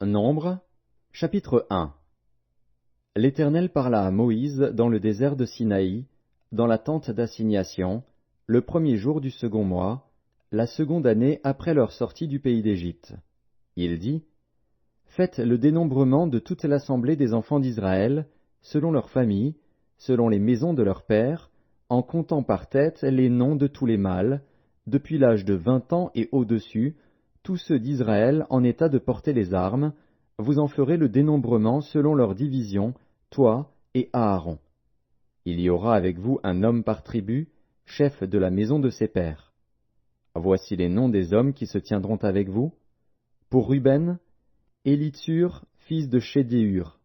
Nombre, chapitre 1. L'Éternel parla à Moïse dans le désert de Sinaï, dans la tente d'assignation, le premier jour du second mois, la seconde année après leur sortie du pays d'Égypte. Il dit, Faites le dénombrement de toute l'assemblée des enfants d'Israël, selon leurs familles, selon les maisons de leurs pères, en comptant par tête les noms de tous les mâles, depuis l'âge de 20 ans et au-dessus, tous ceux d'Israël en état de porter les armes, vous en ferez le dénombrement selon leur division, toi et Aaron. Il y aura avec vous un homme par tribu, chef de la maison de ses pères. Voici les noms des hommes qui se tiendront avec vous. Pour Ruben, Élitsur, fils de Chédéur.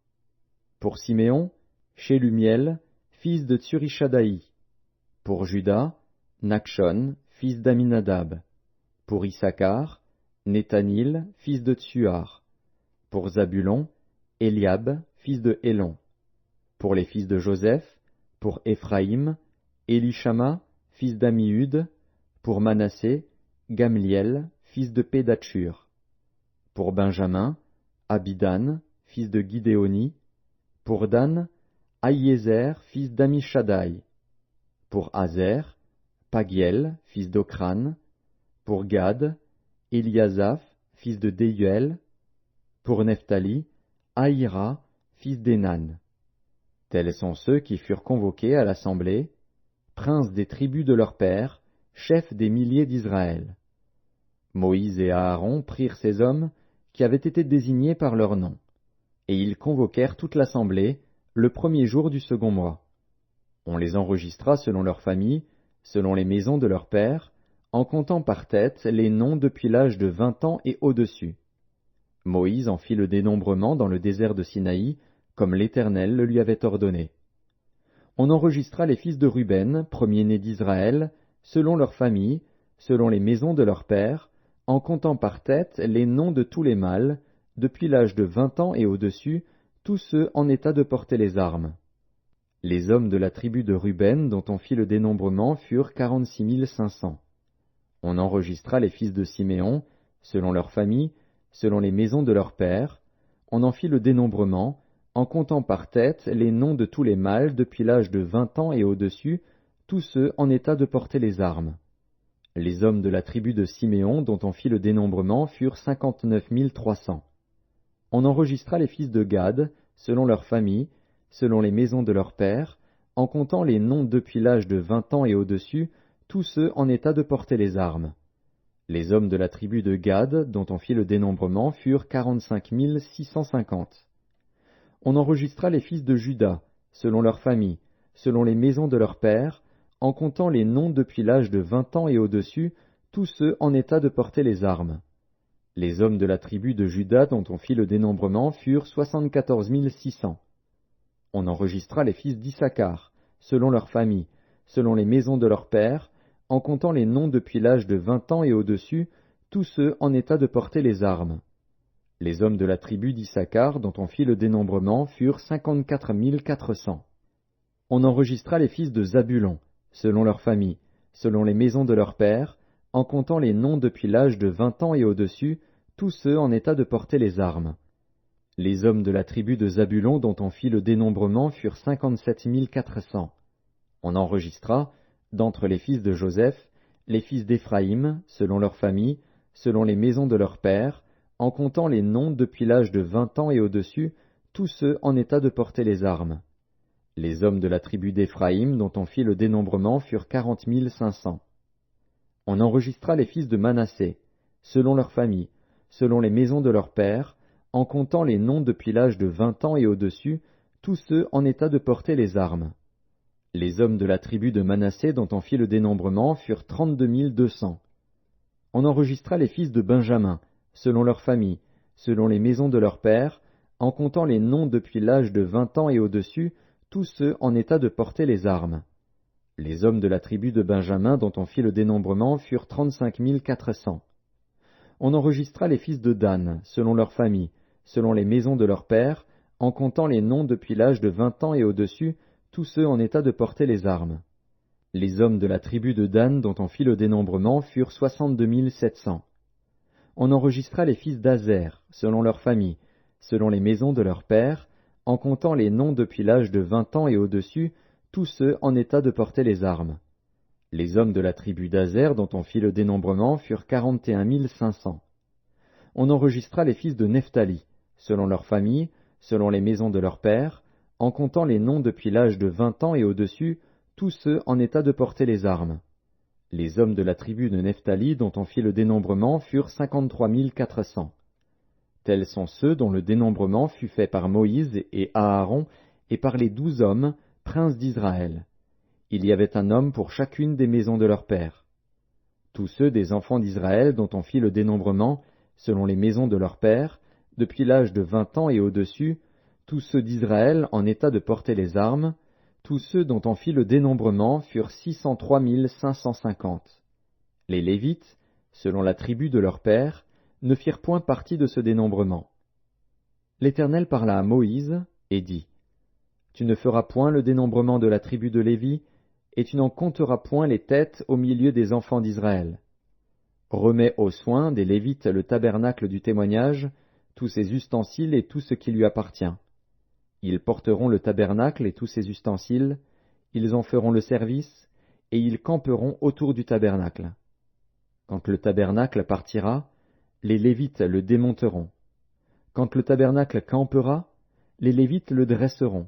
Pour Siméon, Shelumiel, fils de Tsurishadaï. Pour Juda, Nakshon, fils d'Aminadab. Pour Issachar, Nethanil, fils de Tsuar. Pour Zabulon, Eliab, fils de Hélon. Pour les fils de Joseph, pour Éphraïm, Élishama, fils d'Ammiud. Pour Manassé, Gamliel, fils de Pédatchur. Pour Benjamin, Abidan, fils de Gidéoni. Pour Dan, Ahiézer, fils d'Amishadaï. Pour Azer, Pagiel, fils d'Ocran. Pour Gad, Eliasaph, fils de Déuel. Pour Nephtali, Ahira, fils d'Énan. Tels sont ceux qui furent convoqués à l'assemblée, princes des tribus de leurs pères, chefs des milliers d'Israël. Moïse et Aaron prirent ces hommes qui avaient été désignés par leur nom, et ils convoquèrent toute l'assemblée le premier jour du second mois. On les enregistra selon leurs familles, selon les maisons de leurs pères, en comptant par tête les noms depuis l'âge de 20 ans et au-dessus. Moïse en fit le dénombrement dans le désert de Sinaï, comme l'Éternel le lui avait ordonné. On enregistra les fils de Ruben, premiers-nés d'Israël, selon leurs familles, selon les maisons de leurs pères, en comptant par tête les noms de tous les mâles, depuis l'âge de 20 ans et au-dessus, tous ceux en état de porter les armes. Les hommes de la tribu de Ruben dont on fit le dénombrement furent 46 500. On enregistra les fils de Siméon, selon leurs familles, selon les maisons de leurs pères, on en fit le dénombrement, en comptant par tête les noms de tous les mâles depuis l'âge de 20 ans et au-dessus, tous ceux en état de porter les armes. Les hommes de la tribu de Siméon dont on fit le dénombrement furent 59 300. On enregistra les fils de Gad, selon leurs familles, selon les maisons de leurs pères, en comptant les noms depuis l'âge de 20 ans et au-dessus, tous ceux en état de porter les armes. Les hommes de la tribu de Gad, dont on fit le dénombrement, furent 45 650. On enregistra les fils de Juda, selon leurs familles, selon les maisons de leurs pères, en comptant les noms depuis l'âge de 20 ans et au-dessus, tous ceux en état de porter les armes. Les hommes de la tribu de Juda, dont on fit le dénombrement, furent 74 600. On enregistra les fils d'Issachar, selon leurs familles, selon les maisons de leurs pères, en comptant les noms depuis l'âge de 20 ans et au-dessus, tous ceux en état de porter les armes. Les hommes de la tribu d'Issachar, dont on fit le dénombrement, furent 54 400. On enregistra les fils de Zabulon, selon leurs familles, selon les maisons de leurs pères, en comptant les noms depuis l'âge de 20 ans et au-dessus, tous ceux en état de porter les armes. Les hommes de la tribu de Zabulon, dont on fit le dénombrement, furent 57 400. On enregistra, d'entre les fils de Joseph, les fils d'Éphraïm, selon leurs familles, selon les maisons de leurs pères, en comptant les noms depuis l'âge de 20 ans et au-dessus, tous ceux en état de porter les armes. Les hommes de la tribu d'Éphraïm, dont on fit le dénombrement, furent 40 500. On enregistra les fils de Manassé, selon leurs familles, selon les maisons de leurs pères, en comptant les noms depuis l'âge de 20 ans et au-dessus, tous ceux en état de porter les armes. Les hommes de la tribu de Manassé dont on fit le dénombrement furent 32 200. On enregistra les fils de Benjamin, selon leurs familles, selon les maisons de leurs pères, en comptant les noms depuis l'âge de 20 ans et au-dessus, tous ceux en état de porter les armes. Les hommes de la tribu de Benjamin dont on fit le dénombrement furent 35 400. On enregistra les fils de Dan, selon leurs familles, selon les maisons de leurs pères, en comptant les noms depuis l'âge de 20 ans et au-dessus, tous ceux en état de porter les armes. Les hommes de la tribu de Benjamin dont on fit le dénombrement furent 35 400. On enregistra les fils de Dan, selon leurs familles, selon les maisons de leurs pères, en comptant les noms depuis l'âge de 20 ans et au-dessus, tous ceux en état de porter les armes. Les hommes de la tribu de Benjamin dont on fit le dénombrement furent 35 400. selon les maisons de leurs pères, en comptant les noms depuis l'âge de 20 ans et au-dessus, tous ceux en état de porter les armes. Les hommes de la tribu de Dan dont on fit le dénombrement furent 62 700. On enregistra les fils d'Azer, selon leurs familles, selon les maisons de leurs pères, en comptant les noms depuis l'âge de 20 ans et au-dessus, tous ceux en état de porter les armes. Les hommes de la tribu d'Azer dont on fit le dénombrement furent 41 500. On enregistra les fils de Nephtali, selon leurs familles, selon les maisons de leurs pères, en comptant les noms depuis l'âge de 20 ans et au-dessus, tous ceux en état de porter les armes. Les hommes de la tribu de Nephtali dont on fit le dénombrement furent 53 400. Tels sont ceux dont le dénombrement fut fait par Moïse et Aaron et par les 12 hommes, princes d'Israël. Il y avait un homme pour chacune des maisons de leur père. Tous ceux des enfants d'Israël dont on fit le dénombrement, selon les maisons de leur père, depuis l'âge de 20 ans et au-dessus, tous ceux d'Israël en état de porter les armes, tous ceux dont on fit le dénombrement furent 603 550. Les Lévites, selon la tribu de leur père, ne firent point partie de ce dénombrement. L'Éternel parla à Moïse et dit, « Tu ne feras point le dénombrement de la tribu de Lévi, et tu n'en compteras point les têtes au milieu des enfants d'Israël. Remets aux soins des Lévites le tabernacle du témoignage, tous ses ustensiles et tout ce qui lui appartient. Ils porteront le tabernacle et tous ses ustensiles, ils en feront le service, et ils camperont autour du tabernacle. Quand le tabernacle partira, les Lévites le démonteront. Quand le tabernacle campera, les Lévites le dresseront,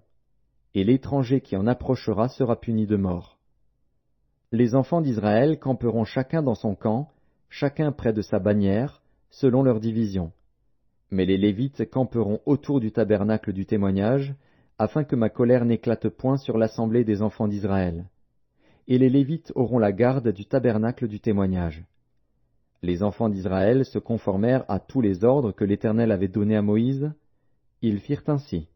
et l'étranger qui en approchera sera puni de mort. Les enfants d'Israël camperont chacun dans son camp, chacun près de sa bannière, selon leur division. Mais les Lévites camperont autour du tabernacle du témoignage, afin que ma colère n'éclate point sur l'assemblée des enfants d'Israël. Et les Lévites auront la garde du tabernacle du témoignage. Les enfants d'Israël se conformèrent à tous les ordres que l'Éternel avait donnés à Moïse. Ils firent ainsi.